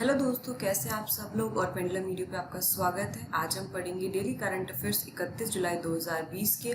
Hello दोस्तों, कैसे हैं आप सब लोग। और पेंडुलम वीडियो पे आपका स्वागत है। आज हम पढ़ेंगे डेली करंट अफेयर्स 31 जुलाई 2020 के।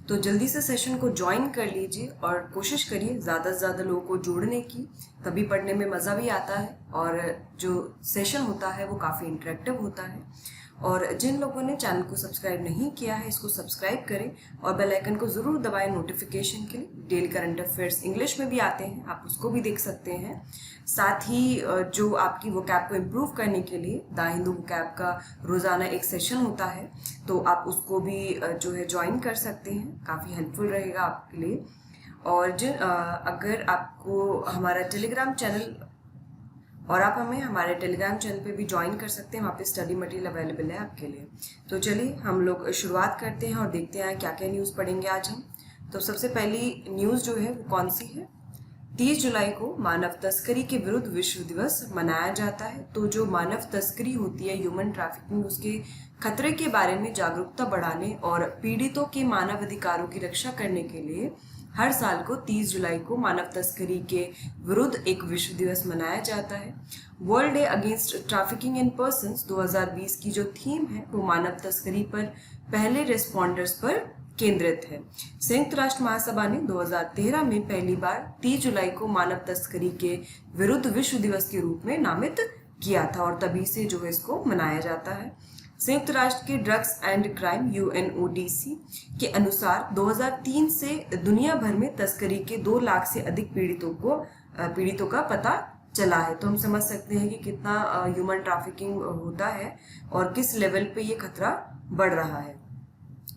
तो जल्दी से सेशन को ज्वाइन कर लीजिए और कोशिश करिए ज़्यादा से ज़्यादा लोगों को जोड़ने की, तभी पढ़ने में मज़ा भी आता है और जो सेशन होता है वो काफ़ी इंटरेक्टिव होता है। और जिन लोगों ने चैनल को सब्सक्राइब नहीं किया है, इसको सब्सक्राइब करें और बेल आइकन को ज़रूर दबाएं नोटिफिकेशन के लिए। डेली करंट अफेयर्स इंग्लिश में भी आते हैं, आप उसको भी देख सकते हैं। साथ ही जो आपकी वोकैब को इम्प्रूव करने के लिए द हिंदू वोकैब का रोज़ाना एक सेशन होता है, तो आप उसको भी जो है ज्वाइन कर सकते हैं। काफ़ी हेल्पफुल रहेगा आपके लिए। और अगर आपको हमारा टेलीग्राम चैनल और आप हमें हमारे टेलीग्राम चैनल पे भी ज्वाइन कर सकते हैं, वहाँ पे स्टडी मटेरियल अवेलेबल है आपके लिए। तो चलिए हम लोग शुरुआत करते हैं और देखते हैं क्या क्या न्यूज़ पढ़ेंगे आज हम। तो सबसे पहली न्यूज़ जो है वो कौन सी है। 30 जुलाई को मानव तस्करी के विरुद्ध विश्व दिवस मनाया जाता है। तो जो मानव तस्करी होती है, ह्यूमन ट्रैफिकिंग, उसके खतरे के बारे में जागरूकता बढ़ाने और पीड़ितों के मानव अधिकारों की रक्षा करने के लिए हर साल को 30 जुलाई को मानव तस्करी के विरुद्ध एक विश्व दिवस मनाया जाता है। World day against trafficking in persons 2020 की जो थीम है वो मानव तस्करी पर पहले रिस्पॉन्डर्स पर केंद्रित है। संयुक्त राष्ट्र महासभा ने 2013 में पहली बार 30 जुलाई को मानव तस्करी के विरुद्ध विश्व दिवस के रूप में नामित किया था और तभी से जो है इसको मनाया जाता है। संयुक्त राष्ट्र के ड्रग्स एंड क्राइम UNODC के अनुसार 2003 से दुनिया भर में तस्करी के 2 लाख से अधिक पीड़ितों का पता चला है। तो हम समझ सकते हैं कि कितना ह्यूमन ट्रैफिकिंग होता है और किस लेवल पे ये खतरा बढ़ रहा है।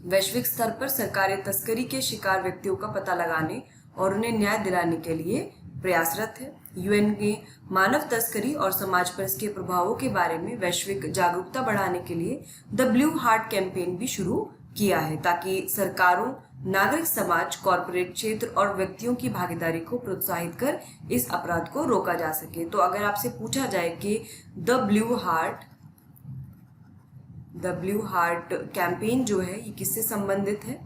वैश्विक स्तर पर सरकारें तस्करी के शिकार व्यक्तियों का पता लगाने और उन्हें न्याय दिलाने के लिए प्रयासरत है। UN ने मानव तस्करी और समाज पर इसके प्रभावों के बारे में वैश्विक जागरूकता बढ़ाने के लिए द ब्लू हार्ट कैंपेन भी शुरू किया है, ताकि सरकारों, नागरिक समाज, कॉरपोरेट क्षेत्र और व्यक्तियों की भागीदारी को प्रोत्साहित कर इस अपराध को रोका जा सके। तो अगर आपसे पूछा जाए कि द ब्लू हार्ट कैंपेन जो है ये किससे संबंधित है,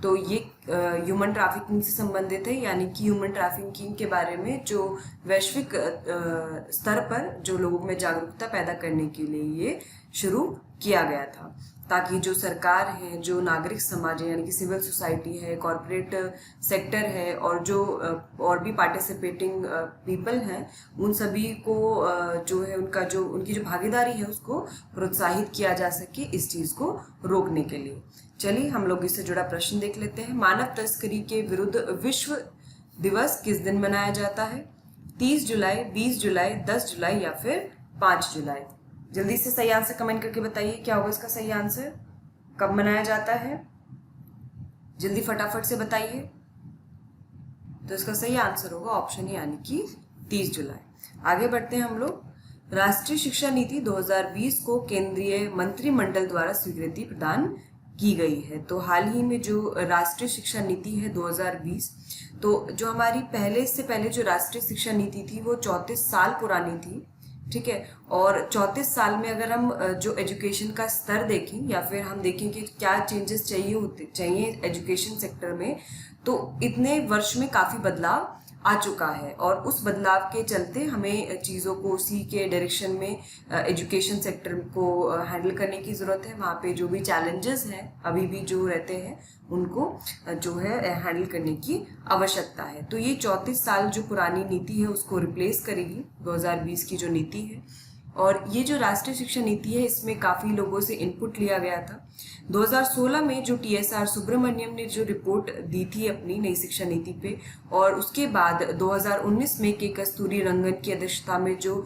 तो ये ह्यूमन ट्रैफिकिंग से संबंधित है। यानी कि ह्यूमन ट्रैफिकिंग के बारे में जो वैश्विक स्तर पर जो लोगों में जागरूकता पैदा करने के लिए ये शुरू किया गया था, ताकि जो सरकार है, जो नागरिक समाज है यानी कि सिविल सोसाइटी है, कॉरपोरेट सेक्टर है और जो और भी पार्टिसिपेटिंग पीपल हैं, उन सभी को जो है उनकी जो भागीदारी है उसको प्रोत्साहित किया जा सके इस चीज़ को रोकने के लिए। चलिए हम लोग इससे जुड़ा प्रश्न देख लेते हैं। मानव तस्करी के विरुद्ध विश्व दिवस किस दिन मनाया जाता है? 30 जुलाई, 20 जुलाई, 10 जुलाई या फिर 5 जुलाई? जल्दी से सही आंसर कमेंट करके बताइए, क्या होगा इसका सही आंसर, कब मनाया जाता है? जल्दी फटाफट से बताइए। तो इसका सही आंसर होगा ऑप्शन ए यानी कि 30 जुलाई। आगे बढ़ते हैं हम लोग। राष्ट्रीय शिक्षा नीति 2020 को केंद्रीय मंत्रिमंडल द्वारा स्वीकृति प्रदान की गई है। तो हाल ही में जो राष्ट्रीय शिक्षा नीति है 2020, तो जो हमारी पहले जो राष्ट्रीय शिक्षा नीति थी वो 34 साल पुरानी थी, ठीक है। और 34 साल में अगर हम जो एजुकेशन का स्तर देखें या फिर हम देखें कि क्या चेंजेस चाहिए एजुकेशन सेक्टर में, तो इतने वर्ष में काफ़ी बदलाव आ चुका है और उस बदलाव के चलते हमें चीज़ों को उसी के डायरेक्शन में एजुकेशन सेक्टर को हैंडल करने की ज़रूरत है। वहाँ पे जो भी चैलेंजेस हैं अभी भी जो रहते हैं उनको जो है हैंडल करने की आवश्यकता है। तो ये 34 साल जो पुरानी नीति है उसको रिप्लेस करेगी 2020 की जो नीति है। और ये जो राष्ट्रीय शिक्षा नीति है इसमें काफ़ी लोगों से इनपुट लिया गया था। 2016 में जो TSR सुब्रमण्यम ने जो रिपोर्ट दी थी अपनी नई शिक्षा नीति पे, और उसके बाद 2019 में के कस्तूरी रंगन की अध्यक्षता में जो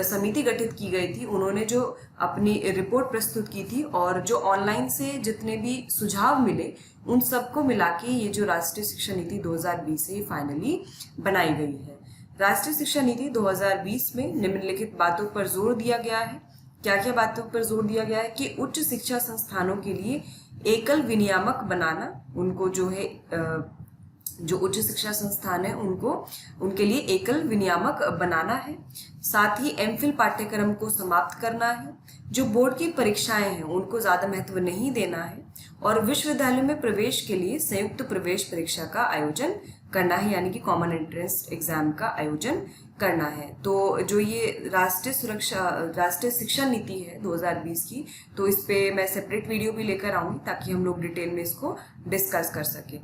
समिति गठित की गई थी, उन्होंने जो अपनी रिपोर्ट प्रस्तुत की थी और जो ऑनलाइन से जितने भी सुझाव मिले उन सबको मिला के ये जो राष्ट्रीय शिक्षा नीति 2020 से फाइनली बनाई गई है। राष्ट्रीय शिक्षा नीति 2020 में निम्नलिखित बातों पर जोर दिया गया है। क्या क्या बातों पर जोर दिया गया है कि उच्च शिक्षा संस्थानों के लिए एकल विनियामक बनाना, उनको जो है जो उच्च शिक्षा संस्थान है उनके लिए एकल विनियामक बनाना है। साथ ही MPhil पाठ्यक्रम को समाप्त करना है। जो बोर्ड की परीक्षाएं हैं उनको ज़्यादा महत्व नहीं देना है और विश्वविद्यालय में प्रवेश के लिए संयुक्त प्रवेश परीक्षा का आयोजन करना है, यानी कि कॉमन एंट्रेंस एग्जाम का आयोजन करना है। तो जो ये राष्ट्रीय शिक्षा नीति है 2020 की, तो इस पे मैं सेपरेट वीडियो भी लेकर आऊंगी ताकि हम लोग डिटेल में इसको डिस्कस कर सके।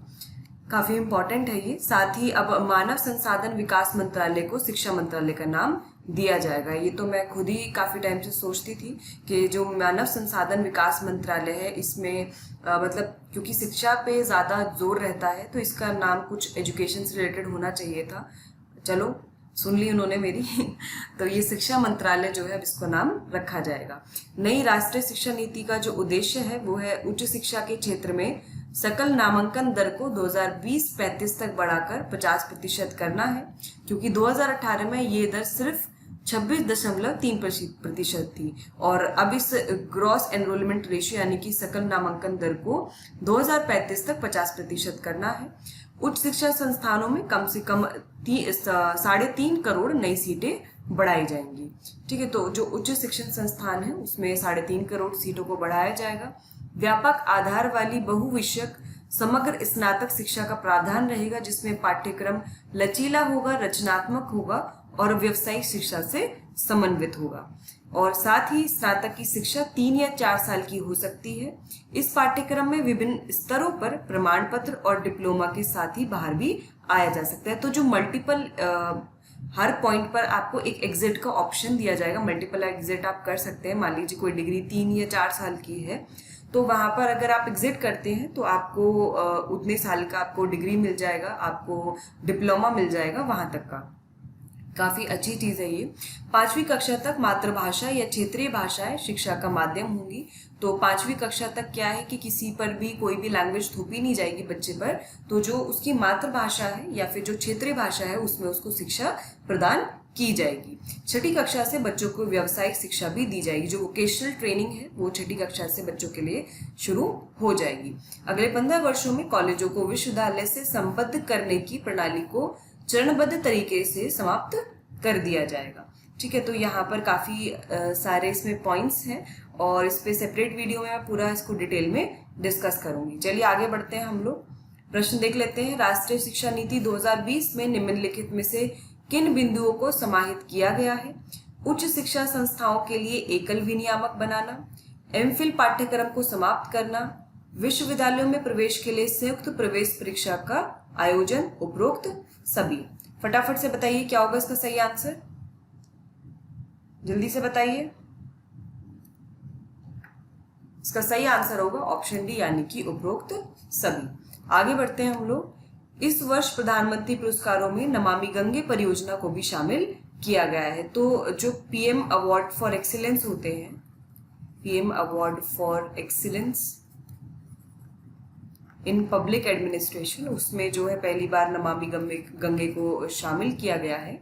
काफी इम्पोर्टेंट है ये। साथ ही अब मानव संसाधन विकास मंत्रालय को शिक्षा मंत्रालय का नाम दिया जाएगा। ये तो मैं खुद ही काफी टाइम से सोचती थी कि जो मानव संसाधन विकास मंत्रालय है इसमें मतलब क्योंकि शिक्षा पे ज्यादा जोर रहता है तो इसका नाम कुछ एजुकेशन से रिलेटेड होना चाहिए था। चलो सुन ली उन्होंने मेरी तो ये शिक्षा मंत्रालय जो है अब इसको नाम रखा जाएगा। नई राष्ट्रीय शिक्षा नीति का जो उद्देश्य है वो है उच्च शिक्षा के क्षेत्र में सकल नामांकन दर को 2020-35 तक बढ़ाकर 50% करना है, क्योंकि 2018 में ये दर सिर्फ 26.3% थी और अब इस ग्रॉस एनरोलमेंट रेशियो यानी कि सकल नामांकन दर को 2035 तक 50% करना है। उच्च शिक्षा संस्थानों में कम से कम 3.5 करोड़ नई सीटें बढ़ाई जाएंगी। ठीक है, तो जो उच्च शिक्षण संस्थान है उसमें 3.5 करोड़ सीटों को बढ़ाया जाएगा। व्यापक आधार वाली बहुविषयक समग्र स्नातक शिक्षा का प्रावधान रहेगा, जिसमें पाठ्यक्रम लचीला होगा, रचनात्मक होगा और व्यावसायिक शिक्षा से समन्वित होगा। और साथ ही स्नातक की शिक्षा 3 या 4 साल की हो सकती है। इस पाठ्यक्रम में विभिन्न स्तरों पर प्रमाण पत्र और डिप्लोमा के साथ ही बाहर भी आया जा सकता है। तो जो मल्टीपल हर पॉइंट पर आपको एक एग्जिट का ऑप्शन दिया जाएगा, मल्टीपल एग्जिट आप कर सकते हैं। मान लीजिए कोई डिग्री 3 या 4 साल की है तो वहां पर अगर आप एग्जिट करते हैं तो आपको उतने साल का आपको डिग्री मिल जाएगा, आपको डिप्लोमा मिल जाएगा वहां तक का। काफी अच्छी चीज है ये। 5वीं कक्षा तक मातृभाषा या क्षेत्रीय भाषाएं शिक्षा का माध्यम होंगी। तो 5वीं कक्षा तक क्या है कि किसी पर भी कोई भी लैंग्वेज थोपी नहीं जाएगी बच्चे पर, तो जो उसकी मातृभाषा है या फिर जो क्षेत्रीय भाषा है उसमें उसको शिक्षा प्रदान की जाएगी। 6ठी कक्षा से बच्चों को व्यावसायिक शिक्षा भी दी जाएगी। जो वोकेशनल ट्रेनिंग है वो 6ठी कक्षा से बच्चों के लिए शुरू हो जाएगी। अगले 15 वर्षों में कॉलेजों को विश्वविद्यालय से संबद्ध करने की प्रणाली को चरणबद्ध तरीके से समाप्त कर दिया जाएगा। ठीक है, तो यहाँ पर काफी सारे इसमें पॉइंट्स हैं और इस पे सेपरेट वीडियो में मैं पूरा इसको डिटेल में डिस्कस करूंगी। चलिए आगे बढ़ते हैं हम लोग। प्रश्न देख लेते हैं। राष्ट्रीय शिक्षा नीति 2020 में निम्नलिखित में से किन बिंदुओं को समाहित किया गया है? उच्च शिक्षा संस्थाओं के लिए एकल विनियामक बनाना, एमफिल पाठ्यक्रम को समाप्त करना, विश्वविद्यालयों में प्रवेश के लिए संयुक्त प्रवेश परीक्षा का आयोजन, उपरोक्त सभी। फटाफट से बताइए क्या होगा इसका सही आंसर, जल्दी से बताइए। इसका सही आंसर होगा ऑप्शन डी यानी कि उपरोक्त सभी। आगे बढ़ते हैं हम लोग। इस वर्ष प्रधानमंत्री पुरस्कारों में नमामि गंगे परियोजना को भी शामिल किया गया है। तो जो पीएम अवार्ड फॉर एक्सीलेंस होते हैं, PM award for excellence in public administration, उसमें जो है पहली बार नमामि गंगे को शामिल किया गया है।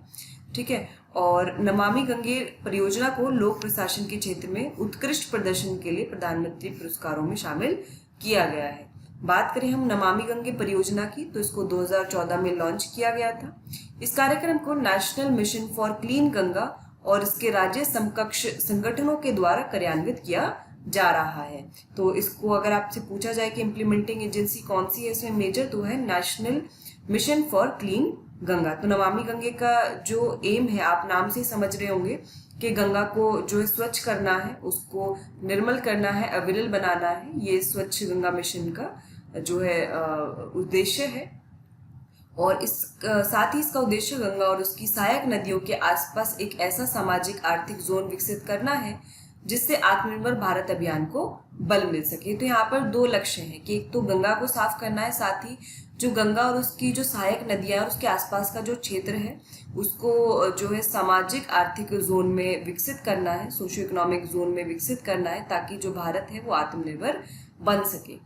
ठीक है, और नमामि गंगे परियोजना को लोक प्रशासन के क्षेत्र में उत्कृष्ट प्रदर्शन के लिए प्रधानमंत्री पुरस्कारों में शामिल किया गया है। बात करें हम नमामि गंगे परियोजना की तो इसको 2014 में लॉन्च किया गया था। इस कार्यक्रम को national mission for clean Ganga और इसके राज्य समकक्ष संगठनों के द्वारा कार्यान्वित किया जा रहा है। तो इसको अगर आपसे पूछा जाए कि इम्प्लीमेंटिंग एजेंसी कौन सी है इसमें मेजर, तो है national mission for clean Ganga. तो नमामि गंगे का जो एम है आप नाम से समझ रहे होंगे कि गंगा को जो है स्वच्छ करना है, उसको निर्मल करना है, अविरल बनाना है। ये स्वच्छ गंगा मिशन का जो है उद्देश्य है। और इस साथ ही इसका उद्देश्य गंगा और उसकी सहायक नदियों के आसपास एक ऐसा सामाजिक आर्थिक जोन विकसित करना है जिससे आत्मनिर्भर भारत अभियान को बल मिल सके। तो यहाँ पर 2 लक्ष्य हैं कि एक तो गंगा को साफ करना है, साथ ही जो गंगा और उसकी जो सहायक नदियां और उसके आसपास का जो क्षेत्र है उसको जो है सामाजिक आर्थिक जोन में विकसित करना है, सोशियो इकोनॉमिक जोन में विकसित करना है, ताकि जो भारत है वो आत्मनिर्भर बन सके।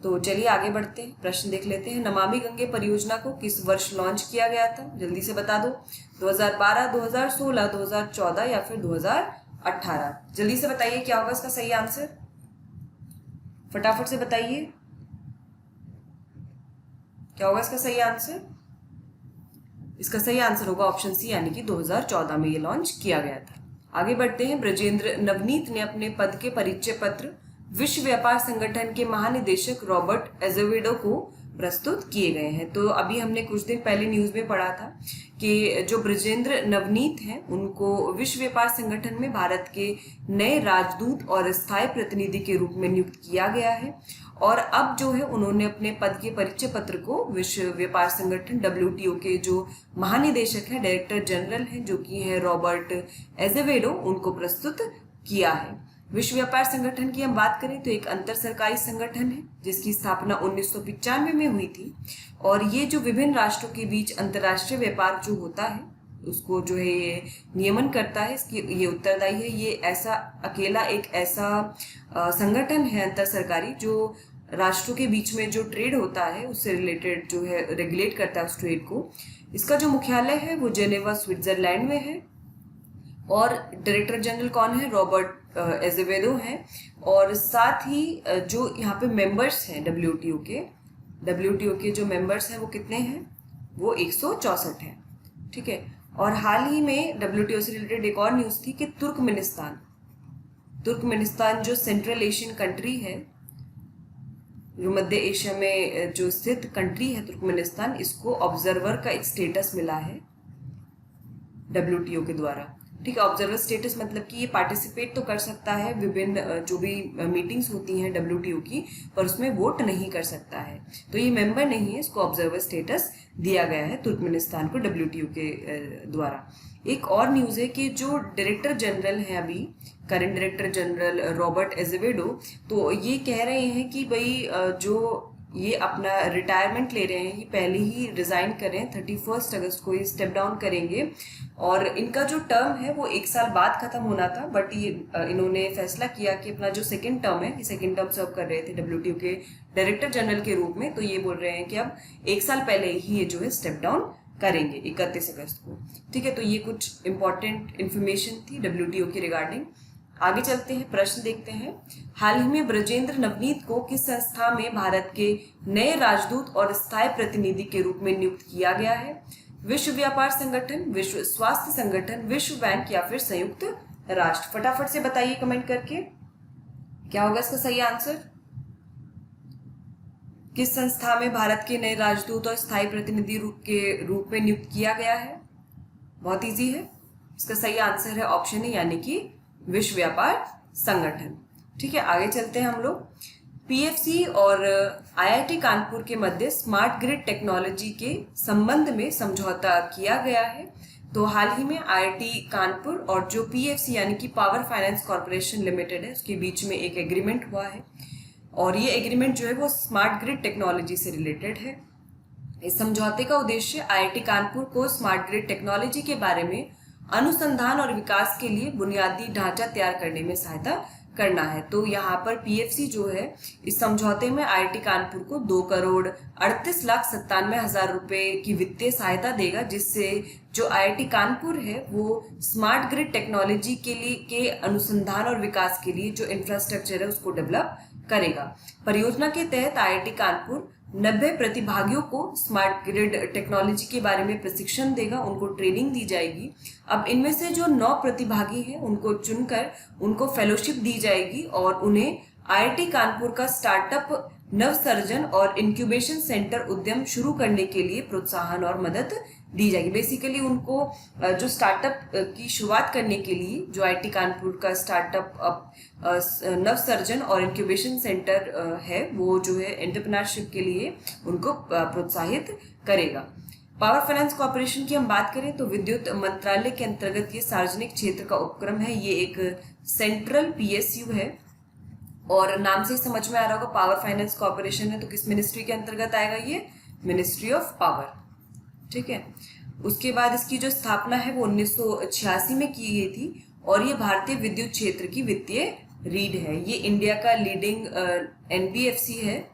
तो चलिए आगे बढ़ते हैं, प्रश्न देख लेते हैं। नमामि गंगे परियोजना को किस वर्ष लॉन्च किया गया था, जल्दी से बता दो। 2012, 2016, 2014 या फिर 2018? जल्दी से बताइए क्या होगा इसका सही आंसर, फटाफट से बताइए क्या होगा इसका सही आंसर। इसका सही आंसर होगा ऑप्शन सी यानी कि 2014 में ये लॉन्च किया गया था। आगे बढ़ते हैं। ब्रजेंद्र नवनीत ने अपने पद के परिचय पत्र विश्व व्यापार संगठन के महानिदेशक रॉबर्ट एजेवेडो को प्रस्तुत किए गए हैं। तो अभी हमने कुछ दिन पहले न्यूज में पढ़ा था कि जो ब्रजेंद्र नवनीत हैं उनको विश्व व्यापार संगठन में भारत के नए राजदूत और स्थायी प्रतिनिधि के रूप में नियुक्त किया गया है। और अब जो है उन्होंने अपने पद के परिचय पत्र को विश्व व्यापार संगठन WTO के जो महानिदेशक हैं, डायरेक्टर जनरल हैं, जो कि है रॉबर्ट एजेवेडो, उनको प्रस्तुत किया है। विश्व व्यापार संगठन की हम बात करें तो एक अंतर सरकारी संगठन है जिसकी स्थापना 1995 में हुई थी। और ये जो विभिन्न राष्ट्रों के बीच अंतर्राष्ट्रीय व्यापार जो होता है उसको जो है ये नियमन करता है, इसकी ये उत्तरदायी है। ये ऐसा अकेला एक ऐसा संगठन है अंतर सरकारी जो राष्ट्रों के बीच में जो ट्रेड होता है उससे रिलेटेड जो है रेगुलेट करता है उस ट्रेड को। इसका जो मुख्यालय है वो जेनेवा स्विट्जरलैंड में है। और डायरेक्टर जनरल कौन है? रॉबर्ट एजेवेडो हैं। और साथ ही जो यहाँ पे मेंबर्स हैं WTO के जो मेंबर्स हैं वो कितने हैं? वो 164 हैं। ठीक है। और हाल ही में WTO से रिलेटेड एक और न्यूज़ थी कि तुर्कमेनिस्तान जो सेंट्रल एशियन कंट्री है, जो मध्य एशिया में जो स्थित कंट्री है तुर्कमेनिस्तान, इसको ऑब्जर्वर का एक स्टेटस मिला है WTO के द्वारा। ठीक है। ऑब्जर्वर स्टेटस मतलब कि ये पार्टिसिपेट तो कर सकता है विभिन्न जो भी मीटिंग्स होती हैं WTO की, पर उसमें वोट नहीं कर सकता है। तो ये मेंबर नहीं है, इसको ऑब्जर्वर स्टेटस दिया गया है तुर्कमेनिस्तान को WTO के द्वारा। एक और न्यूज़ है कि जो डायरेक्टर जनरल हैं अभी, करंट डायरेक्टर जनरल रॉबर्ट एजेवेडो, तो ये कह रहे हैं कि भाई जो ये अपना रिटायरमेंट ले रहे हैं, ये पहले ही रिजाइन करें, 31 अगस्त को ये स्टेप डाउन करेंगे। और इनका जो टर्म है वो 1 साल बाद खत्म होना था, बट ये इन्होंने फैसला किया कि अपना जो सेकंड टर्म है, ये सेकंड टर्म सर्व कर रहे थे WTO के डायरेक्टर जनरल के रूप में, तो ये बोल रहे हैं कि अब 1 साल पहले ही ये जो है स्टेप डाउन करेंगे 31 अगस्त को। ठीक है। तो ये कुछ इंपॉर्टेंट इन्फॉर्मेशन थी WTO की रिगार्डिंग। आगे चलते हैं, प्रश्न देखते हैं। हाल ही में ब्रजेंद्र नवनीत को किस संस्था में भारत के नए राजदूत और स्थायी प्रतिनिधि के रूप में नियुक्त किया गया है? विश्व व्यापार संगठन, विश्व स्वास्थ्य संगठन, विश्व बैंक या फिर संयुक्त राष्ट्र? फटाफट से बताइए कमेंट करके, क्या होगा इसका सही आंसर? किस संस्था में भारत के नए राजदूत और स्थायी प्रतिनिधि के रूप में नियुक्त किया गया है? बहुत इजी है, इसका सही आंसर है ऑप्शन है, यानी कि विश्व व्यापार संगठन। ठीक है। आगे चलते हैं हम लोग। PFC और IIT कानपुर के मध्य स्मार्ट ग्रिड टेक्नोलॉजी के संबंध में समझौता किया गया है। तो हाल ही में IIT कानपुर और जो PFC यानी कि पावर फाइनेंस कॉर्पोरेशन लिमिटेड है, उसके बीच में एक एग्रीमेंट हुआ है। और ये एग्रीमेंट जो है वो स्मार्ट ग्रिड टेक्नोलॉजी से रिलेटेड है। इस समझौते का उद्देश्य IIT कानपुर को स्मार्ट ग्रिड टेक्नोलॉजी के बारे में अनुसंधान और विकास के लिए बुनियादी ढांचा तैयार करने में सहायता करना है। तो यहाँ पर PFC जो है इस समझौते में IIT कानपुर को 2,38,97,000 रुपए की वित्तीय सहायता देगा, जिससे जो IIT कानपुर है वो स्मार्ट ग्रिड टेक्नोलॉजी के लिए के अनुसंधान और विकास के लिए जो इंफ्रास्ट्रक्चर है उसको डेवलप करेगा। परियोजना के तहत IIT कानपुर 90 प्रतिभागियों को स्मार्ट ग्रिड टेक्नोलॉजी के बारे में प्रशिक्षण देगा, उनको ट्रेनिंग दी जाएगी। अब इनमें से जो 9 प्रतिभागी हैं उनको चुनकर उनको फेलोशिप दी जाएगी और उन्हें IIT कानपुर का स्टार्टअप नवसर्जन और इंक्यूबेशन सेंटर उद्यम शुरू करने के लिए प्रोत्साहन और मदद दी जाएगी। बेसिकली उनको जो स्टार्टअप की शुरुआत करने के लिए जो IIT कानपुर का स्टार्टअप नवसर्जन और इंक्यूबेशन सेंटर है वो जो है एंटरप्रेन्योरशिप के लिए उनको प्रोत्साहित करेगा। पावर फाइनेंस कॉर्पोरेशन की हम बात करें तो विद्युत मंत्रालय के अंतर्गत ये सार्वजनिक क्षेत्र का उपक्रम है। ये एक सेंट्रल PSU है और नाम से समझ में आ रहा होगा पावर फाइनेंस कॉर्पोरेशन है, तो किस मिनिस्ट्री के अंतर्गत आएगा? ये मिनिस्ट्री ऑफ पावर। ठीक है। उसके बाद इसकी जो स्थापना है वो 1986 में की गई थी और ये भारतीय विद्युत क्षेत्र की वित्तीय रीढ़ है। ये इंडिया का लीडिंग NBFC है।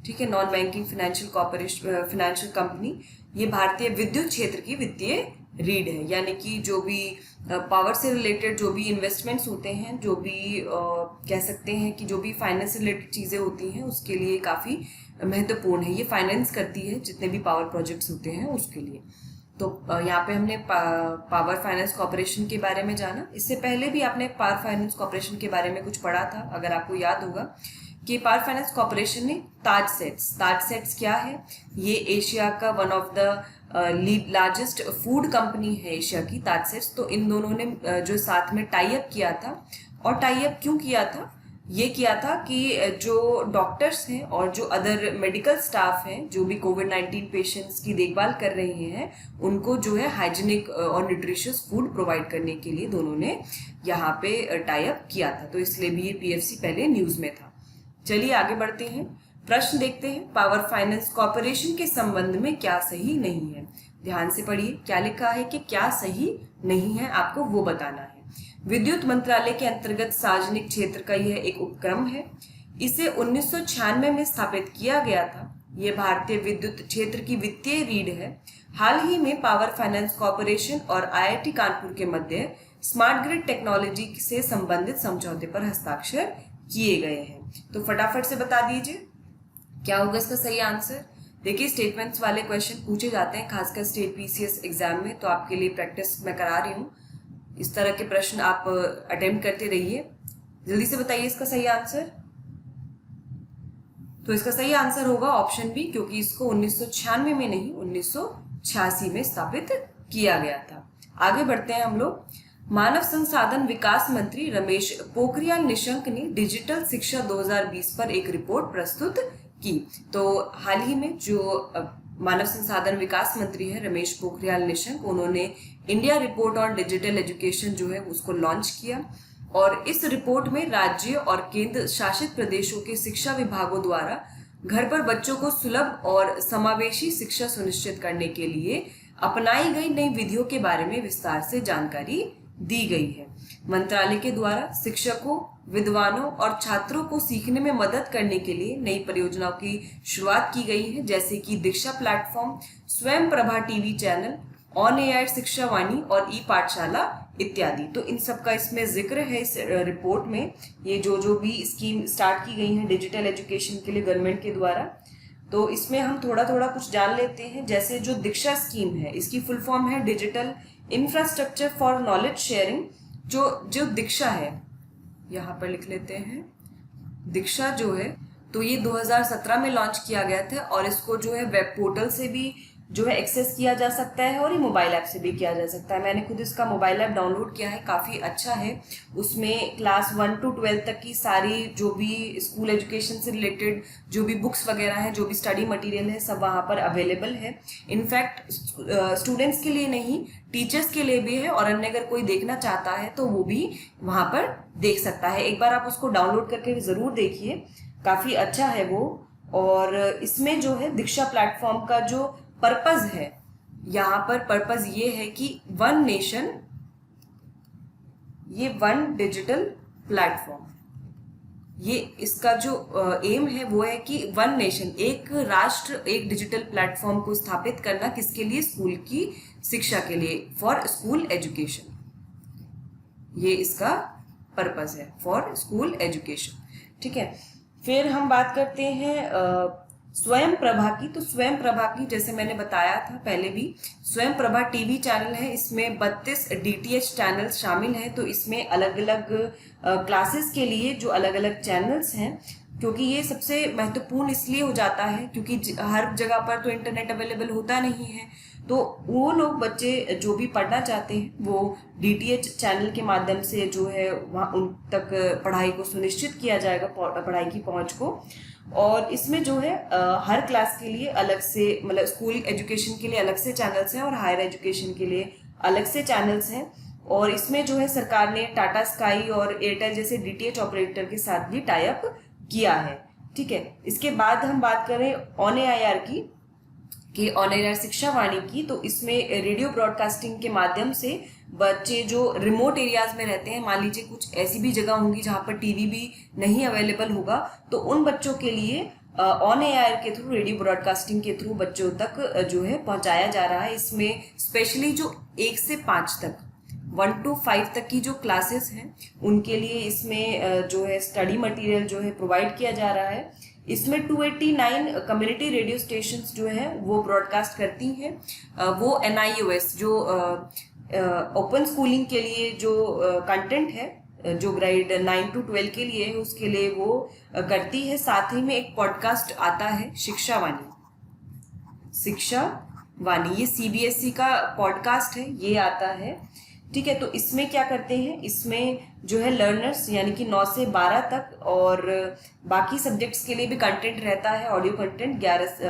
ठीक है, नॉन बैंकिंग फाइनेंशियल कंपनी। ये भारतीय विद्युत क्षेत्र की वित्तीय रीढ़ है, यानी कि जो भी पावर से रिलेटेड जो भी इन्वेस्टमेंट्स होते हैं, जो भी कह सकते हैं कि जो भी फाइनेंस से रिलेटेड चीज़ें होती हैं उसके लिए काफ़ी महत्वपूर्ण है। ये फाइनेंस करती है जितने भी पावर प्रोजेक्ट्स होते हैं उसके लिए। तो यहाँ पे हमने पावर फाइनेंस कॉर्पोरेशन के बारे में जाना। इससे पहले भी आपने पावर फाइनेंस कॉर्पोरेशन के बारे में कुछ पढ़ा था, अगर आपको याद होगा कि पावर फाइनेंस कॉर्पोरेशन ने ताज सेट्स क्या है, ये एशिया का one of the largest food company है एशिया की, ताज सेट्स। तो इन दोनों ने जो साथ में टाई अप किया था, और टाई अप क्यों किया था, ये किया था कि जो डॉक्टर्स हैं और जो अदर मेडिकल स्टाफ हैं जो भी कोविड-19 पेशेंट्स की देखभाल कर रहे हैं, उनको जो है हाइजीनिक और न्यूट्रिशियस फूड प्रोवाइड करने के लिए दोनों ने यहाँ पे टाई अप किया था। तो इसलिए भी ये पीएफसी पहले न्यूज में था। चलिए आगे बढ़ते हैं, प्रश्न देखते हैं। पावर फाइनेंस कॉर्पोरेशन के संबंध में क्या सही नहीं है, ध्यान से पढ़िए क्या लिखा है कि क्या सही नहीं है, आपको वो बताना है। विद्युत मंत्रालय के अंतर्गत सार्वजनिक क्षेत्र का यह एक उपक्रम है। इसे 1996 में स्थापित किया गया था। यह भारतीय विद्युत क्षेत्र की वित्तीय रीढ़ है। हाल ही में पावर फाइनेंस कॉर्पोरेशन और आईआईटी कानपुर के मध्य स्मार्ट ग्रिड टेक्नोलॉजी से संबंधित समझौते पर हस्ताक्षर किए गए हैं। तो फटाफट से बता दीजिए क्या होगा इसका सही आंसर। देखिए स्टेटमेंट्स वाले क्वेश्चन पूछे जाते हैं खासकर स्टेट पीसीएस एग्जाम में, तो आपके लिए प्रैक्टिस मैं करा रही हूँ। इस तरह के प्रश्न आप अटेम्प्ट करते रहिए। जल्दी से बताइए इसका सही आंसर। तो इसका सही आंसर होगा ऑप्शन बी, क्योंकि इसको 1996 में नहीं 1986 में स्थापित किया गया था। आगे बढ़ते हैं हम लोग। मानव संसाधन विकास मंत्री रमेश पोखरियाल निशंक ने डिजिटल शिक्षा 2020 पर एक रिपोर्ट प्रस्तुत की। तो हाल ही में जो मानव संसाधन विकास मंत्री है रमेश पोखरियाल निशंक, उन्होंने India report on digital education जो है उसको लॉन्च किया, और इस रिपोर्ट में राज्य और केंद्र शासित प्रदेशों के शिक्षा विभागों द्वारा घर पर बच्चों को सुलभ और समावेशी शिक्षा सुनिश्चित करने के लिए अपनाई गई नई विधियों के बारे में विस्तार से जानकारी दी गई है। मंत्रालय के द्वारा शिक्षकों, विद्वानों और छात्रों को सीखने में मदद करने के लिए नई परियोजनाओं की शुरुआत की गई है, जैसे कि दीक्षा प्लेटफॉर्म, स्वयं Prabha TV channel, on AI शिक्षा वाणी और ई पाठशाला इत्यादि। तो इन सब का इसमें जिक्र है इस रिपोर्ट में। ये जो भी स्कीम स्टार्ट की गई है डिजिटल एजुकेशन के लिए गवर्नमेंट के द्वारा, तो इसमें हम थोड़ा थोड़ा कुछ जान लेते हैं। जैसे जो दीक्षा स्कीम है, इसकी फुल फॉर्म है digital infrastructure for knowledge sharing. जो दीक्षा है, यहाँ पर लिख लेते हैं, दीक्षा जो है तो ये 2017 में लॉन्च किया गया था, और इसको जो है वेब पोर्टल से भी जो है एक्सेस किया जा सकता है और ये मोबाइल ऐप से भी किया जा सकता है। मैंने खुद इसका मोबाइल ऐप डाउनलोड किया है, काफ़ी अच्छा है। उसमें क्लास 1 to 12 तक की सारी जो भी स्कूल एजुकेशन से रिलेटेड जो भी बुक्स वगैरह हैं, जो भी स्टडी मटेरियल है, सब वहाँ पर अवेलेबल है। इनफैक्ट स्टूडेंट्स के लिए नहीं, टीचर्स के लिए भी है, और अन्य अगर कोई देखना चाहता है तो वो भी वहाँ पर देख सकता है। एक बार आप उसको डाउनलोड करके ज़रूर देखिए, काफ़ी अच्छा है वो। और इसमें जो है दीक्षा प्लेटफॉर्म का जो पर्पस है, यहाँ पर पर्पस ये है कि वन नेशन, ये वन डिजिटल प्लेटफॉर्म, ये इसका जो एम है वो है कि वन नेशन, एक राष्ट्र एक डिजिटल प्लेटफॉर्म को स्थापित करना, किसके लिए, स्कूल की शिक्षा के लिए, फॉर स्कूल एजुकेशन। ये इसका पर्पस है, फॉर स्कूल एजुकेशन। ठीक है, फिर हम बात करते हैं स्वयं प्रभा की। तो स्वयं प्रभा की, जैसे मैंने बताया था पहले भी, स्वयं प्रभा टीवी चैनल है, इसमें 32 डीटीएच चैनल शामिल हैं। तो इसमें अलग अलग क्लासेस के लिए जो अलग अलग चैनल्स हैं, क्योंकि ये सबसे महत्वपूर्ण इसलिए हो जाता है क्योंकि हर जगह पर तो इंटरनेट अवेलेबल होता नहीं है। तो वो लोग बच्चे जो भी पढ़ना चाहते हैं वो डीटीएच चैनल के माध्यम से जो है वहाँ उन तक पढ़ाई को सुनिश्चित किया जाएगा, पढ़ाई की पहुँच को। और इसमें जो है हर क्लास के लिए अलग से, मतलब स्कूल एजुकेशन के लिए अलग से चैनल्स हैं और हायर एजुकेशन के लिए अलग से चैनल्स हैं। और इसमें जो है सरकार ने टाटा स्काई और एयरटेल जैसे डीटीएच ऑपरेटर के साथ भी टाई अप किया है। ठीक है, इसके बाद हम बात करें ऑन एआईआर की, कि ऑन एआईआर शिक्षा वाणी की। तो इसमें रेडियो ब्रॉडकास्टिंग के माध्यम से बच्चे जो रिमोट एरियाज में रहते हैं, मान लीजिए कुछ ऐसी भी जगह होंगी जहाँ पर टीवी भी नहीं अवेलेबल होगा, तो उन बच्चों के लिए ऑन एआईआर के थ्रू, रेडियो ब्रॉडकास्टिंग के थ्रू बच्चों तक जो है पहुँचाया जा रहा है। इसमें स्पेशली जो 1 से 5 तक, 1 to 5 तक की जो क्लासेस हैं उनके लिए इसमें जो है स्टडी मटेरियल जो है प्रोवाइड किया जा रहा है। इसमें 289 कम्युनिटी रेडियो स्टेशंस जो है वो ब्रॉडकास्ट करती हैं। वो NIOS जो ओपन स्कूलिंग के लिए जो कंटेंट है जो ग्रेड 9 to 12 के लिए है उसके लिए वो करती है। साथ ही में एक पॉडकास्ट आता है शिक्षा वाणी, ये सीबीएसई का पॉडकास्ट है, ये आता है। ठीक है, तो इसमें क्या करते हैं, इसमें जो है लर्नर्स यानी कि 9 से 12 तक और बाकी सब्जेक्ट्स के लिए भी कंटेंट रहता है, ऑडियो कंटेंट 11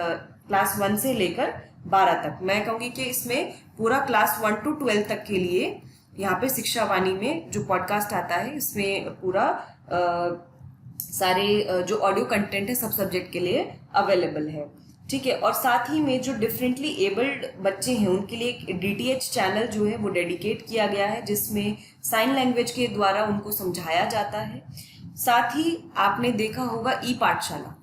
क्लास 1 से लेकर 12 तक। मैं कहूँगी कि इसमें पूरा क्लास 1 to 12 तक के लिए यहाँ पे शिक्षा वाणी में जो पॉडकास्ट आता है इसमें पूरा सारे जो ऑडियो कंटेंट है सब सब्जेक्ट के लिए अवेलेबल है। ठीक है, और साथ ही में जो डिफरेंटली एबल्ड बच्चे हैं उनके लिए एक डीटीएच चैनल जो है वो डेडिकेट किया गया है, जिसमें साइन लैंग्वेज के द्वारा उनको समझाया जाता है। साथ ही आपने देखा होगा ई पाठशाला,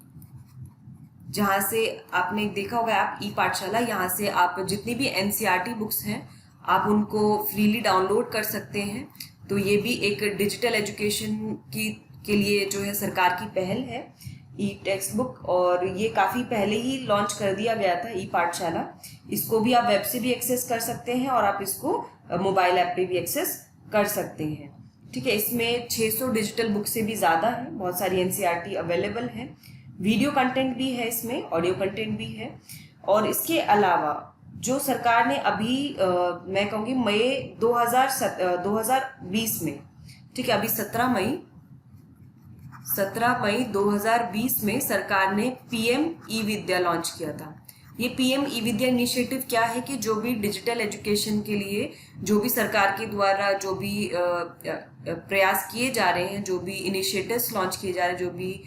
जहाँ से आपने देखा होगा आप ई पाठशाला, यहाँ से आप जितनी भी एनसीईआरटी बुक्स हैं आप उनको फ्रीली डाउनलोड कर सकते हैं। तो ये भी एक डिजिटल एजुकेशन के लिए जो है सरकार की पहल है, ई टेक्स्ट बुक, और ये काफ़ी पहले ही लॉन्च कर दिया गया था ई पाठशाला। इसको भी आप वेब से भी एक्सेस कर सकते हैं और आप इसको मोबाइल ऐप पे भी एक्सेस कर सकते हैं। ठीक है, इसमें 600 डिजिटल बुक से भी ज़्यादा है, बहुत सारी एनसीईआरटी अवेलेबल है, वीडियो कंटेंट भी है इसमें, ऑडियो कंटेंट भी है। और इसके अलावा जो सरकार ने अभी मैं कहूँगी मई 2020 में, ठीक है, अभी 17 मई 2020 में सरकार ने पीएम ई विद्या लॉन्च किया था। ये पीएम ई विद्या इनिशिएटिव क्या है कि जो भी डिजिटल एजुकेशन के लिए जो भी सरकार के द्वारा जो भी प्रयास किए जा रहे हैं, जो भी इनिशिएटिव्स लॉन्च किए जा रहे हैं, जो भी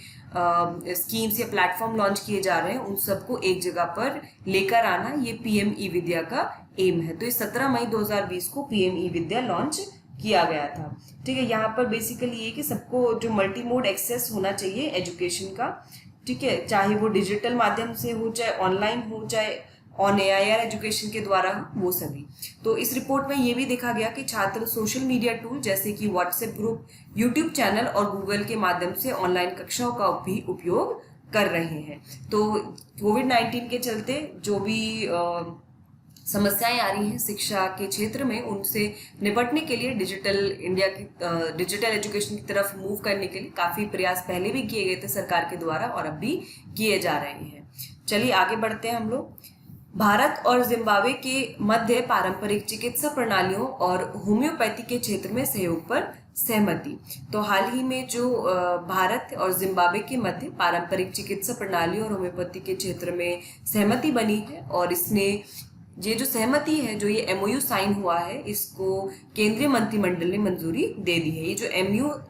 स्कीम्स या प्लेटफॉर्म लॉन्च किए जा रहे हैं, उन सबको एक जगह पर लेकर आना, ये पीएम ई विद्या का एम है। तो इस 17 मई 2020 को पीएम ई विद्या लॉन्च किया गया था। ठीक है, यहाँ पर बेसिकली ये कि सबको जो मल्टी मोड एक्सेस होना चाहिए एजुकेशन का, ठीक है, चाहे वो डिजिटल माध्यम से हो, चाहे ऑनलाइन हो, चाहे ऑन एआईआर एजुकेशन के द्वारा हो, वो सभी। तो इस रिपोर्ट में ये भी देखा गया कि छात्र सोशल मीडिया टूल जैसे कि व्हाट्सएप ग्रुप, यूट्यूब चैनल और गूगल के माध्यम से ऑनलाइन कक्षाओं का भी उपयोग कर रहे हैं। तो कोविड-19 के चलते जो भी समस्याएं आ रही हैं शिक्षा के क्षेत्र में, उनसे निपटने के लिए डिजिटल इंडिया की डिजिटल एजुकेशन की तरफ मूव करने के लिए काफ़ी प्रयास पहले भी किए गए थे सरकार के द्वारा और अब भी किए जा रहे हैं। चलिए आगे बढ़ते हैं हम लोग। भारत और जिम्बाब्वे के मध्य पारंपरिक चिकित्सा प्रणालियों और होम्योपैथी के क्षेत्र में सहयोग पर सहमति। तो हाल ही में जो भारत और जिम्बाब्वे के मध्य पारंपरिक चिकित्सा प्रणाली और होम्योपैथी के क्षेत्र में सहमति बनी है, और इसने ये जो सहमति है, जो ये एमओयू साइन हुआ है, इसको केंद्रीय मंत्रिमंडल ने मंजूरी दे दी है। ये जो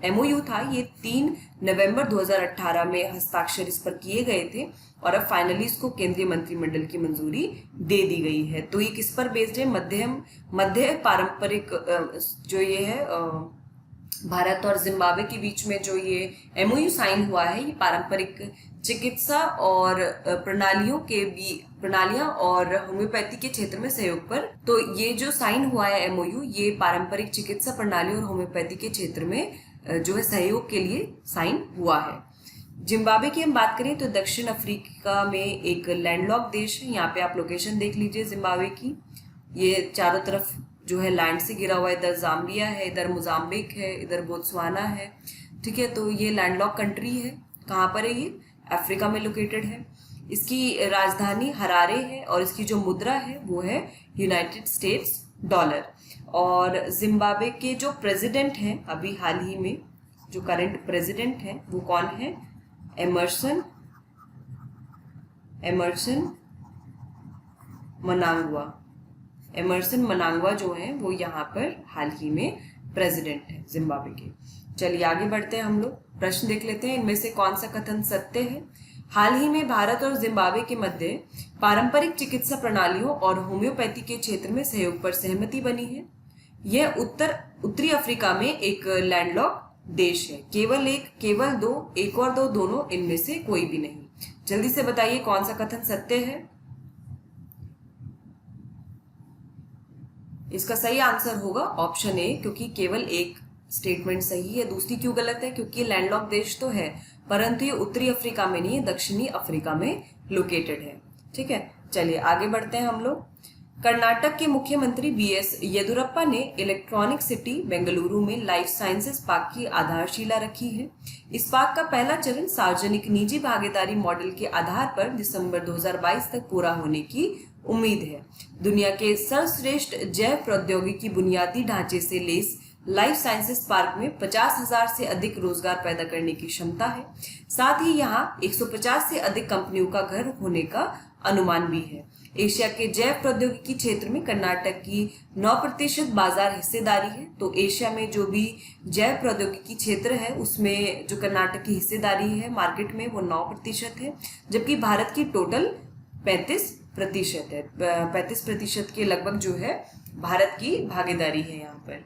एमओयू था ये 3 नवंबर 2018 में हस्ताक्षर इस पर किए गए थे और अब फाइनली इसको केंद्रीय मंत्रिमंडल की मंजूरी दे दी गई है। तो ये किस पर बेस्ड है? मध्य पारंपरिक जो ये है भारत और जिम्बाब्वे के बीच में जो ये एमओयू साइन हुआ है, ये पारंपरिक चिकित्सा और प्रणालियां और होम्योपैथी के क्षेत्र में सहयोग पर। तो ये जो साइन हुआ है एमओयू, ये पारंपरिक चिकित्सा प्रणाली और होम्योपैथी के क्षेत्र में जो है सहयोग के लिए साइन हुआ है। जिम्बाब्वे की हम बात करें तो दक्षिण अफ्रीका में एक लैंडलॉक देश है। यहाँ पे आप लोकेशन देख लीजिए जिम्बाब्वे की। ये चारों तरफ जो है लैंड से घिरा हुआ है, इधर जाम्बिया है, इधर मोजाम्बिक है, इधर बोत्सवाना है। ठीक है, तो ये लैंडलॉक कंट्री है। कहाँ पर है ये? अफ्रीका में लोकेटेड है। इसकी राजधानी हरारे है और इसकी जो मुद्रा है वो है यूनाइटेड स्टेट्स डॉलर। और जिम्बाब्वे के जो प्रेसिडेंट हैं अभी हाल ही में जो करंट प्रेसिडेंट हैं वो कौन है? एमर्सन मनांगवा जो है वो यहाँ पर हाल ही में प्रेसिडेंट है जिम्बाब्वे के। चलिए आगे बढ़ते हैं हम लोग, प्रश्न देख लेते हैं। इनमें से कौन सा कथन सत्य है? हाल ही में भारत और जिम्बाब्वे के मध्य पारंपरिक चिकित्सा प्रणालियों और होम्योपैथी के क्षेत्र में सहयोग पर सहमति बनी है। यह उत्तरी अफ्रीका में एक लैंडलॉक देश है। केवल दो, एक और दो, दोनों, इनमें से कोई भी नहीं। जल्दी से बताइए कौन सा कथन सत्य है? इसका सही आंसर होगा ऑप्शन ए, क्योंकि केवल एक स्टेटमेंट सही है। दूसरी क्यों गलत है? क्योंकि लैंडलॉक देश तो है परंतु ये उत्तरी अफ्रीका में नहीं है, दक्षिणी अफ्रीका में लोकेटेड है। ठीक है, चलिए आगे बढ़ते हैं हम लोग। कर्नाटक के मुख्यमंत्री बीएस येदियुरप्पा ने इलेक्ट्रॉनिक सिटी बेंगलुरु में लाइफ साइंसेज पार्क की आधारशिला रखी है। इस पार्क का पहला चरण सार्वजनिक निजी भागीदारी मॉडल के आधार पर दिसंबर 2022 तक पूरा होने की उम्मीद है। दुनिया के सर्वश्रेष्ठ जैव प्रौद्योगिकी बुनियादी ढांचे से लैस लाइफ साइंसेज पार्क में 50,000 से अधिक रोजगार पैदा करने की क्षमता है। साथ ही यहाँ 150 से अधिक कंपनियों का घर होने का अनुमान भी है। एशिया के जैव प्रौद्योगिकी क्षेत्र में कर्नाटक की 9% बाजार हिस्सेदारी है। तो एशिया में जो भी जैव प्रौद्योगिकी क्षेत्र है उसमें जो कर्नाटक की हिस्सेदारी है मार्केट में वो 9% है, जबकि भारत की टोटल 35% है। 35% के लगभग जो है भारत की भागीदारी है यहाँ पर।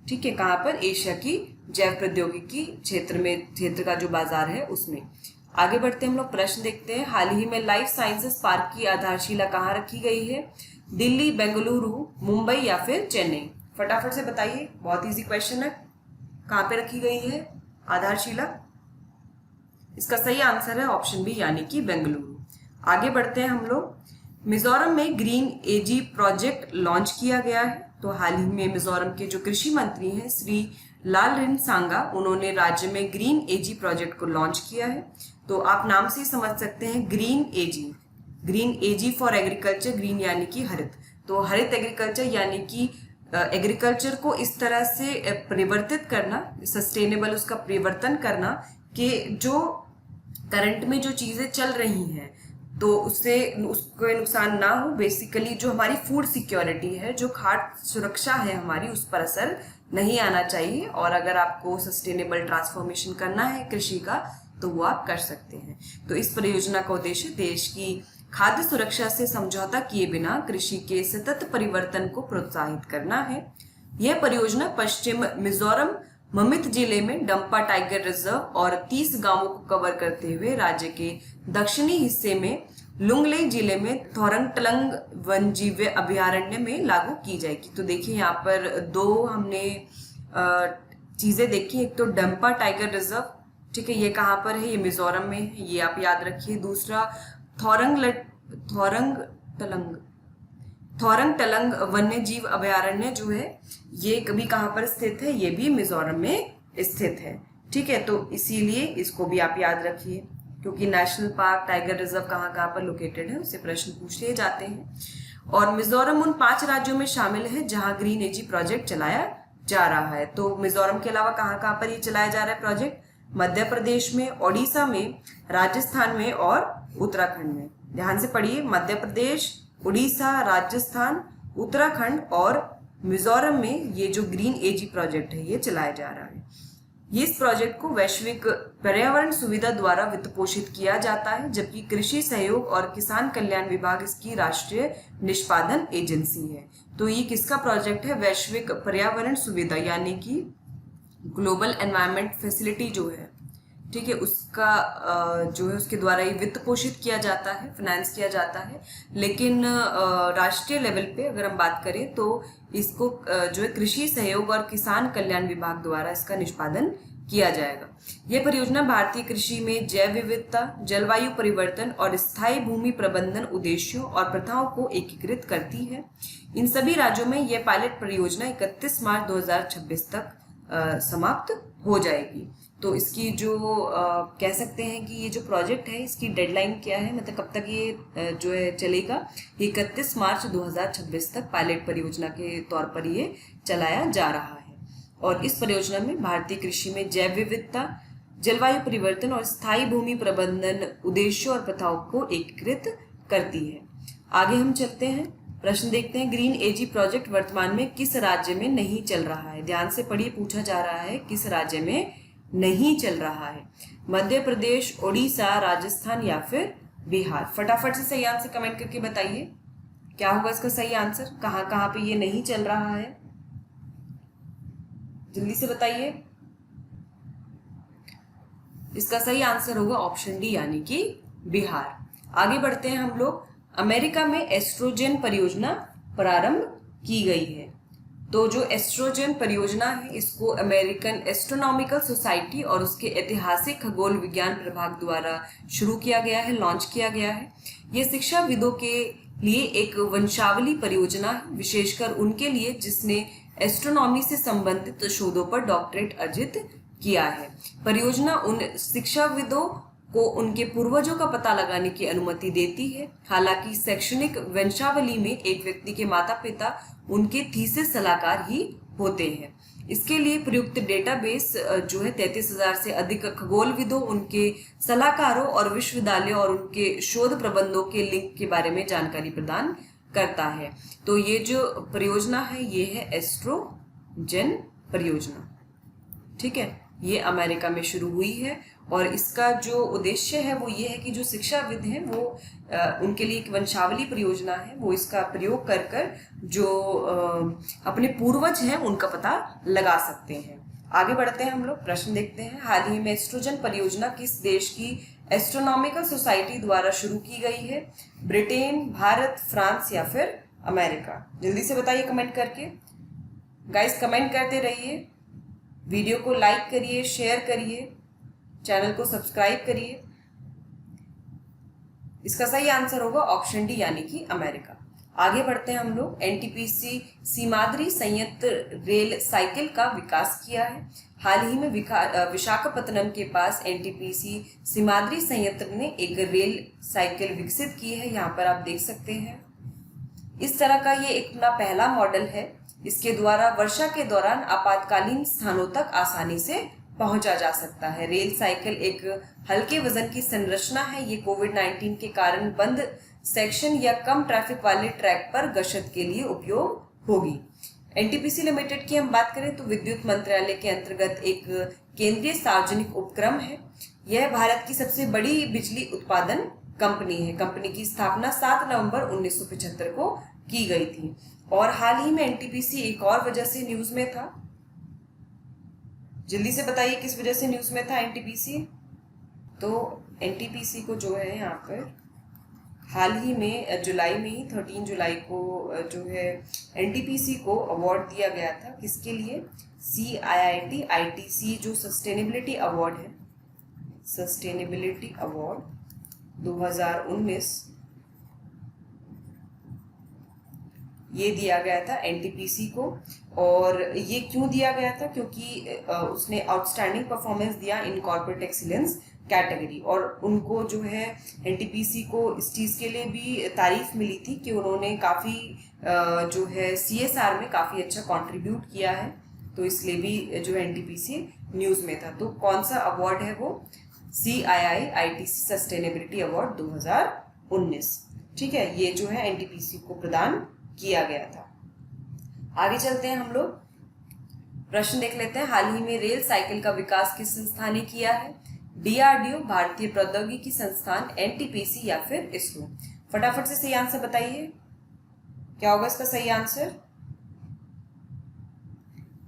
ठीक है, कहाँ पर? एशिया की जैव प्रौद्योगिकी क्षेत्र का जो बाजार है उसमें। आगे बढ़ते हम लोग प्रश्न देखते हैं। हाल ही में लाइफ साइंसेज पार्क की आधारशिला कहाँ रखी गई है? दिल्ली, बेंगलुरु, मुंबई या फिर चेन्नई? फटाफट से बताइए, बहुत इजी क्वेश्चन है। कहाँ पे रखी गई है आधारशिला? इसका सही आंसर है ऑप्शन बी यानी कि बेंगलुरु। आगे बढ़ते हैं हम लोग। मिजोरम में ग्रीन एजी प्रोजेक्ट लॉन्च किया गया है। तो हाल ही में मिजोरम के जो कृषि मंत्री हैं श्री लालरिनसांगा, उन्होंने राज्य में ग्रीन एजी प्रोजेक्ट को लॉन्च किया है। तो आप नाम से ही समझ सकते हैं green AG for agriculture, green यानी कि हरित। तो हरित एग्रीकल्चर यानी कि एग्रीकल्चर को इस तरह से परिवर्तित करना, सस्टेनेबल उसका परिवर्तन करना कि जो करंट में जो चीजें चल रही हैं तो उससे उसको नुकसान ना हो। बेसिकली जो हमारी फूड सिक्योरिटी है, जो खाद्य सुरक्षा है हमारी, उस पर असर नहीं आना चाहिए। और अगर आपको सस्टेनेबल ट्रांसफॉर्मेशन करना है कृषि का तो वो आप कर सकते हैं। तो इस परियोजना का उद्देश्य देश की खाद्य सुरक्षा से समझौता किए बिना कृषि के सतत परिवर्तन को प्रोत्साहित करना है। यह परियोजना पश्चिम मिजोरम ममित जिले में डंपा टाइगर रिजर्व और 30 गांवों को कवर करते हुए राज्य के दक्षिणी हिस्से में लुंगलेई जिले में थोरंगटलंग वन्यजीव अभयारण्य में लागू की जाएगी। तो देखिए यहाँ पर दो हमने चीजें देखी। एक तो डंपा टाइगर रिजर्व, ठीक है, ये कहाँ पर है? ये मिजोरम में है, ये आप याद रखिए। दूसरा थोरंगटलंग वन्य जीव अभयारण्य जो है ये कभी कहाँ पर स्थित है? ये भी मिजोरम में स्थित है। ठीक है, तो इसीलिए इसको भी आप याद रखिए, क्योंकि नेशनल पार्क, टाइगर रिजर्व कहाँ कहाँ पर लोकेटेड है उससे प्रश्न पूछ लिए जाते हैं। और मिजोरम उन 5 राज्यों में शामिल है जहां ग्रीन एजी प्रोजेक्ट चलाया जा रहा है। तो मिजोरम के अलावा कहाँ कहाँ पर ये चलाया जा रहा है प्रोजेक्ट? मध्य प्रदेश में, ओडिशा में, राजस्थान में और उत्तराखंड में। ध्यान से पढ़िए, मध्य प्रदेश, उड़ीसा, राजस्थान, उत्तराखंड और मिजोरम में ये जो ग्रीन एजी प्रोजेक्ट है ये चलाया जा रहा है। ये इस प्रोजेक्ट को वैश्विक पर्यावरण सुविधा द्वारा वित्त पोषित किया जाता है, जबकि कृषि सहयोग और किसान कल्याण विभाग इसकी राष्ट्रीय निष्पादन एजेंसी है। तो ये किसका प्रोजेक्ट है? वैश्विक पर्यावरण सुविधा यानी कि ग्लोबल एनवायरनमेंट फैसिलिटी जो है, ठीक है, उसका जो है उसके द्वारा ये वित्त पोषित किया जाता है, फाइनेंस किया जाता है। लेकिन राष्ट्रीय लेवल पे अगर हम बात करें तो इसको जो है कृषि सहयोग और किसान कल्याण विभाग द्वारा इसका निष्पादन किया जाएगा। यह परियोजना भारतीय कृषि में जैव विविधता, जलवायु परिवर्तन और स्थायी भूमि प्रबंधन उद्देश्यों और प्रथाओं को एकीकृत करती है। इन सभी राज्यों में यह पायलट परियोजना 31 मार्च 2026 तक समाप्त हो जाएगी। तो इसकी जो कह सकते हैं कि ये जो प्रोजेक्ट है इसकी डेडलाइन क्या है, मतलब कब तक ये जो है चलेगा? 31 मार्च 2026 तक पायलट परियोजना के तौर पर ये चलाया जा रहा है। और इस परियोजना में भारतीय कृषि में जैव विविधता, जलवायु परिवर्तन और स्थायी भूमि प्रबंधन उद्देश्यों और प्रथाओं को एकीकृत करती है। आगे हम चलते हैं, प्रश्न देखते हैं। ग्रीन एजी प्रोजेक्ट वर्तमान में किस राज्य में नहीं चल रहा है? ध्यान से पढ़िए, पूछा जा रहा है किस राज्य में नहीं चल रहा है? मध्य प्रदेश, ओडिशा, राजस्थान या फिर बिहार? फटाफट से सही आंसर कमेंट करके बताइए, क्या होगा इसका सही आंसर? कहाँ कहाँ पे ये नहीं चल रहा है, जल्दी से बताइए। इसका सही आंसर होगा ऑप्शन डी यानी कि बिहार। आगे बढ़ते हैं हम लोग। अमेरिका में एस्ट्रोजेन परियोजना प्रारंभ की गई है। तो जो एस्ट्रोजेन परियोजना है इसको अमेरिकन एस्ट्रोनॉमिकल सोसाइटी और उसके ऐतिहासिक खगोल विज्ञान प्रभाग द्वारा शुरू किया गया है, लॉन्च किया गया है। ये शिक्षाविदों के लिए एक वंशावली परियोजना है, विशेषकर उनके लिए जिसने एस्ट्रोनॉमी से संबंधित शोधों पर डॉक्टरेट अर्जित किया है। परियोजना उन शिक्षाविदों को उनके पूर्वजों का पता लगाने की अनुमति देती है। हालांकि शैक्षणिक वंशावली में एक व्यक्ति के माता पिता उनके थीसिस सलाहकार ही होते हैं। इसके लिए प्रयुक्त डेटाबेस जो है 33,000 से अधिक खगोलविदों, उनके सलाहकारों और विश्वविद्यालयों और उनके शोध प्रबंधों के लिंक के बारे में जानकारी प्रदान करता है। तो ये जो परियोजना है ये है एस्ट्रोजेन परियोजना। ठीक है, ये अमेरिका में शुरू हुई है और इसका जो उद्देश्य है वो ये है कि जो शिक्षाविद हैं वो उनके लिए एक वंशावली परियोजना है, वो इसका प्रयोग कर कर जो अपने पूर्वज हैं उनका पता लगा सकते हैं। आगे बढ़ते हैं हम लोग, प्रश्न देखते हैं। हाल ही में एस्ट्रोजन परियोजना किस देश की एस्ट्रोनॉमिकल सोसाइटी द्वारा शुरू की गई है? ब्रिटेन, भारत, फ्रांस या फिर अमेरिका? जल्दी से बताइए कमेंट करके। गाइस कमेंट करते रहिए, वीडियो को लाइक करिए, शेयर करिए, चैनल को सब्सक्राइब करिए। इसका सही आंसर होगा ऑप्शन डी यानी कि अमेरिका। आगे बढ़ते हैं हम लोग। एनटीपीसी सीमाद्री संयंत्र रेल साइकिल का विकास किया है। हाल ही में विशाखापत्तनम के पास एनटीपीसी सीमाद्री संयंत्र ने एक रेल साइकिल विकसित की है। यहाँ पर आप देख सकते हैं इस तरह का ये एक अपना पहला मॉडल है। इसके द्वारा वर्षा के दौरान आपातकालीन स्थानों तक आसानी से पहुंचा जा सकता है। रेल साइकिल एक हल्के वजन की संरचना है। ये कोविड-19 के कारण बंद सेक्शन या कम ट्रैफिक वाले ट्रैक पर गश्त के लिए उपयोग होगी। एनटीपीसी लिमिटेड की हम बात करें तो विद्युत मंत्रालय के अंतर्गत एक केंद्रीय सार्वजनिक उपक्रम है। यह भारत की सबसे बड़ी बिजली उत्पादन कंपनी है। कंपनी की स्थापना 7 नवंबर 1975 को की गई थी और हाल ही में एनटीपीसी एक और वजह से न्यूज में था। जल्दी से बताइए किस वजह से न्यूज में था एनटीपीसी? तो एनटीपीसी को जो है यहाँ पर हाल ही में जुलाई में ही 13 जुलाई को जो है एनटीपीसी को अवार्ड दिया गया था। किसके लिए? CIIT ITC जो सस्टेनेबिलिटी अवार्ड है, सस्टेनेबिलिटी अवार्ड 2019 ये दिया गया था एनटीपीसी को। और ये क्यों दिया गया था? क्योंकि उसने आउटस्टैंडिंग परफॉर्मेंस दिया इन कॉर्पोरेट एक्सीलेंस कैटेगरी और उनको जो है एनटीपीसी को इस चीज़ के लिए भी तारीफ मिली थी कि उन्होंने काफ़ी जो है CSR में काफ़ी अच्छा कंट्रीब्यूट किया है। तो इसलिए भी जो एनटीपीसी न्यूज़ में था। तो कौन सा अवार्ड है वो? CII ITC sustainability award 2019। ठीक है, ये जो है एनटीपीसी को प्रदान किया गया था। आगे चलते हैं हम लोग, प्रश्न देख लेते हैं। हाल ही में रेल साइकिल का विकास किस संस्था ने किया है? DRDO, भारतीय प्रौद्योगिकी संस्थान, एनटीपीसी या फिर इसरो? फटाफट से सही आंसर बताइए, क्या होगा इसका सही आंसर?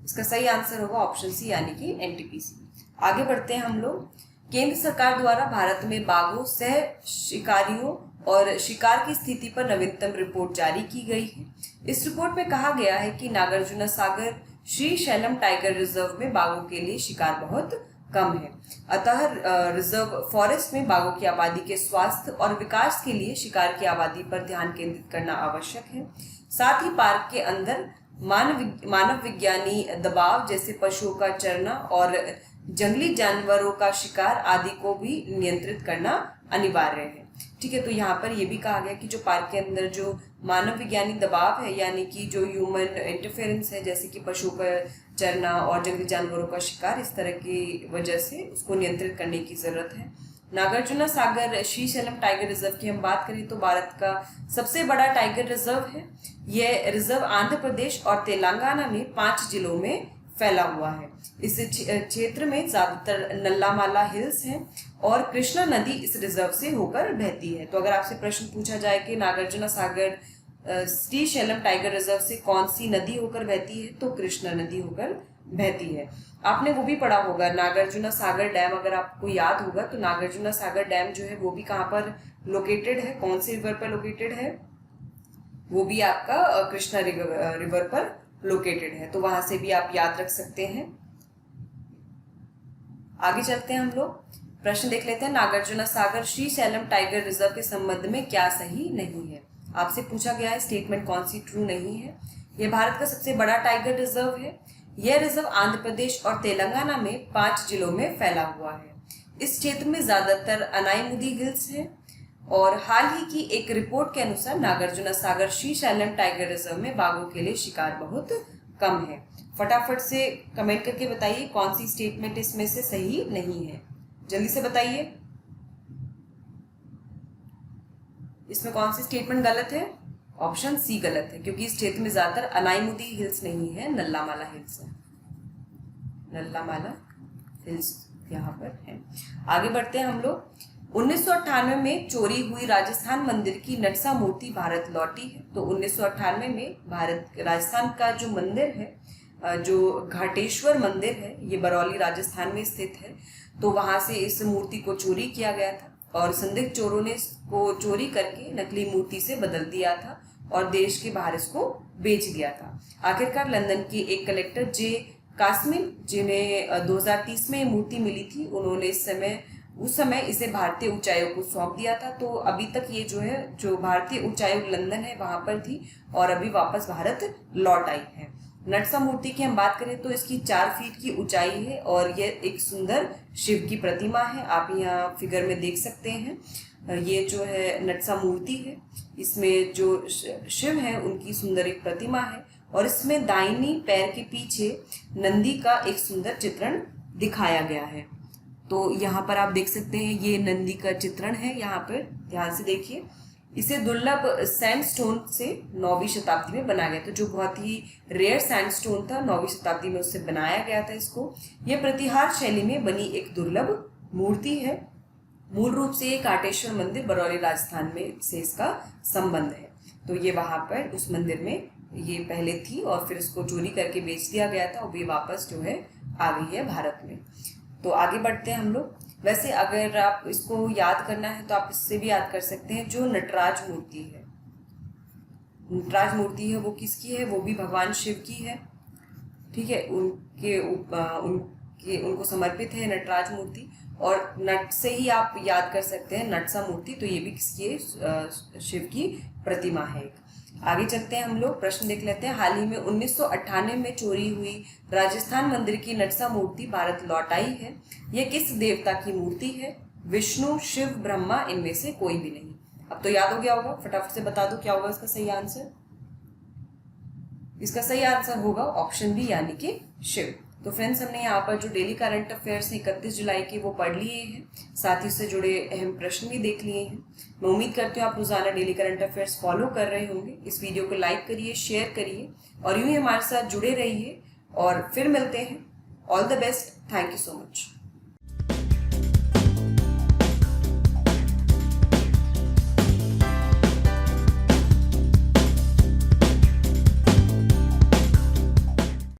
इसका सही आंसर होगा ऑप्शन सी यानी कि एनटीपीसी। आगे बढ़ते हैं हम लोग। केंद्र सरकार द्वारा भारत में बाघों, सह शिकारियों और शिकार की स्थिति पर नवीनतम रिपोर्ट जारी की गई है। इस रिपोर्ट में कहा गया है कि नागार्जुन सागर श्रीशैलम टाइगर रिजर्व में बाघों के लिए शिकार बहुत कम है। अतः रिजर्व फॉरेस्ट में बाघों की आबादी के स्वास्थ्य और विकास के लिए शिकार की आबादी पर ध्यान केंद्रित करना आवश्यक है। साथ ही पार्क के अंदर मानव विज्ञानी दबाव जैसे पशुओं का चरना और जंगली जानवरों का शिकार आदि को भी नियंत्रित करना अनिवार्य है। ठीक है, तो यहाँ पर यह भी कहा गया कि जो पार्क के अंदर जो मानव विज्ञानी दबाव है यानी कि जो ह्यूमन इंटरफेरेंस है, जैसे कि पशुओं का चरना और जंगली जानवरों का शिकार, इस तरह की वजह से उसको नियंत्रित करने की जरूरत है। नागार्जुन सागर श्रीशैलम टाइगर रिजर्व की हम बात करें तो भारत का सबसे बड़ा टाइगर रिजर्व है। यह रिजर्व आंध्र प्रदेश और तेलंगाना में 5 जिलों में फैला हुआ है। इस क्षेत्र में ज्यादातर नल्लामाला हिल्स हैं और कृष्णा नदी इस रिजर्व से होकर बहती है। तो अगर आपसे प्रश्न पूछा जाए कि नागार्जुन सागर श्रीशैलम टाइगर रिजर्व से कौन सी नदी होकर बहती है, तो कृष्णा नदी होकर बहती है। आपने वो भी पढ़ा होगा नागार्जुन सागर डैम, अगर आपको याद होगा तो नागार्जुन सागर डैम जो है वो भी कहाँ पर लोकेटेड है, कौन से रिवर पर लोकेटेड है? वो भी आपका कृष्णा रिवर पर लोकेटेड है। तो वहां से भी आप याद रख सकते हैं। आगे चलते हैं हम लोग, प्रश्न देख लेते हैं। नागार्जुन सागर श्रीशैलम टाइगर रिजर्व के संबंध में क्या सही नहीं है? आपसे पूछा गया है स्टेटमेंट कौन सी ट्रू नहीं है। यह भारत का सबसे बड़ा टाइगर रिजर्व है। यह रिजर्व आंध्र प्रदेश और तेलंगाना में 5 जिलों में फैला हुआ है। इस क्षेत्र में ज्यादातर अनाईमुदी हिल्स हैं और हाल ही की एक रिपोर्ट के अनुसार नागार्जुन सागर श्रीशैलम टाइगर रिजर्व में बाघों के लिए शिकार बहुत कम है। फटाफट से कमेंट करके बताइए कौन सी स्टेटमेंट इसमें से सही नहीं है, जल्दी से बताइए। इसमें कौन सी स्टेटमेंट गलत है? ऑप्शन सी गलत है, क्योंकि इस क्षेत्र में ज्यादातर अनाईमुदी हिल्स नहीं है, नल्लामाला हिल्स है। नल्लामाला हिल्स यहाँ पर है। आगे बढ़ते हैं हम लोग। 1998 में चोरी हुई राजस्थान मंदिर की नटसा मूर्ति भारत लौटी है। तो 1998 में भारत राजस्थान का जो मंदिर है, जो घाटेश्वर मंदिर है, ये बरौली राजस्थान में स्थित है। तो वहां से इस मूर्ति को चोरी किया गया था और संदिग्ध चोरों ने इसको चोरी करके नकली मूर्ति से बदल दिया था और देश के बाहर इसको बेच दिया था। आखिरकार लंदन के एक कलेक्टर जे कास्मिन, जिन्हें 2030 में मूर्ति मिली थी, उन्होंने उस समय इसे भारतीय उच्चायोग को सौंप दिया था। तो अभी तक ये जो भारतीय उच्चायोग लंदन है वहां पर थी और अभी वापस भारत लौट आई है। नटसा मूर्ति की हम बात करें तो इसकी 4 फीट की ऊंचाई है और यह एक सुंदर शिव की प्रतिमा है। आप यहाँ फिगर में देख सकते हैं, ये जो है नटसा मूर्ति है, इसमें जो शिव है उनकी सुंदर एक प्रतिमा है और इसमें दाहिनी पैर के पीछे नंदी का एक सुंदर चित्रण दिखाया गया है। तो यहाँ पर आप देख सकते हैं ये नंदी का चित्रण है। यहाँ पर ध्यान से देखिए, इसे दुर्लभ सैंडस्टोन से 9वीं शताब्दी में बनाया गया था, जो बहुत ही रेयर सैंडस्टोन था, 9वीं शताब्दी में उससे बनाया गया था इसको। यह प्रतिहार शैली में बनी एक दुर्लभ मूर्ति है। मूल रूप से ये काटेश्वर मंदिर बरौली राजस्थान में से इसका संबंध है। तो ये वहां पर उस मंदिर में ये पहले थी और फिर इसको चोरी करके बेच दिया गया था और ये वापस जो है आ गई है भारत में। तो आगे बढ़ते हैं हम लोग। वैसे अगर आप इसको याद करना है तो आप इससे भी याद कर सकते हैं, जो नटराज मूर्ति है, नटराज मूर्ति है वो किसकी है? वो भी भगवान शिव की है, ठीक है। उनको समर्पित है नटराज मूर्ति और नट से ही आप याद कर सकते हैं नटसा मूर्ति, तो ये भी किसकी है? शिव की प्रतिमा है। आगे चलते हैं हम लोग, प्रश्न देख लेते हैं। हाल ही में 1998 में चोरी हुई राजस्थान मंदिर की नटसा मूर्ति भारत लौट आई है। यह किस देवता की मूर्ति है? विष्णु, शिव, ब्रह्मा, इनमें से कोई भी नहीं। अब तो याद हो गया होगा, फटाफट से बता दो क्या होगा इसका सही आंसर। इसका सही आंसर होगा ऑप्शन बी, यानी कि शिव। तो फ्रेंड्स, हमने यहाँ पर जो डेली करंट अफेयर्स 31 जुलाई के वो पढ़ लिए हैं, साथ ही उससे जुड़े अहम प्रश्न भी देख लिए हैं। मैं उम्मीद करती हूँ आप रोजाना डेली करंट अफेयर्स फॉलो कर रहे होंगे। इस वीडियो को लाइक करिए, शेयर करिए और यूं ही हमारे साथ जुड़े रहिए और फिर मिलते हैं। All the best, thank you so much.